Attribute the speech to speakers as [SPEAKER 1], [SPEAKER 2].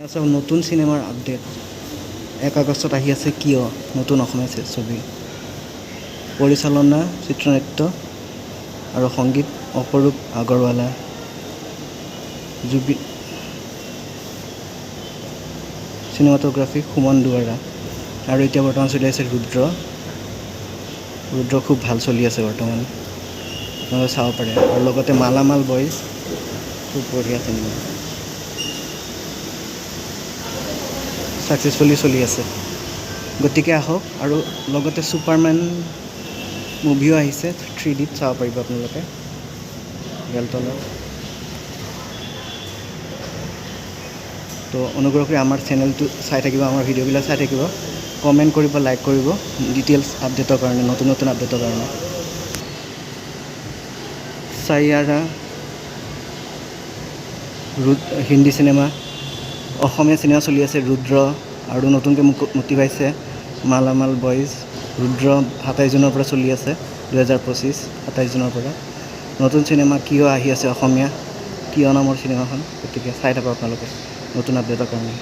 [SPEAKER 1] তাৰপিছত নতুন চিনেমাৰ আপডেট 1 আগষ্টত আহি আছে কিয় নতুন অসমীয়া ছবি পৰিচালনা চিত্ৰনাট্য আৰু সংগীত অপৰূপ আগৰৱালা জুবি চিনেমাটোগ্ৰাফী সুমন দুৱৰা আৰু এতিয়া বৰ্তমান চলি আছে ৰুদ্ৰ খুব ভাল চলি আছে বৰ্তমান আপোনালোকে চাব পাৰে আৰু লগতে মালামাল বইজ খুব বঢ়িয়া চিনেমা ছাকচেছফুলি চলি আছে গতিকে আহক আৰু লগতে ছুপাৰমেন মুভিও আহিছে 3Dত চাব পাৰিব আপোনালোকে বেলতলত তো অনুগ্ৰহ কৰি আমাৰ চেনেলটো চাই থাকিব আমাৰ ভিডিঅ'বিলাক চাই থাকিব কমেণ্ট কৰিব লাইক কৰিব ডিটেইলছ আপডেটৰ কাৰণে নতুন আপডেটৰ কাৰণে চাইয়াৰা হিন্দী চিনেমা অসমীয়া চিনেমা চলি আছে ৰুদ্ৰ আৰু নতুনকৈ মুক্তি পাইছে মালামাল বইজ ৰুদ্ৰ 27 জুনৰ পৰা চলি আছে 2025 27 জুনৰ পৰা নতুন চিনেমা কিয় আহি আছে অসমীয়া কিয় নামৰ চিনেমাখন গতিকে চাই থাকক আপোনালোকে নতুন আপডেটৰ কাৰণে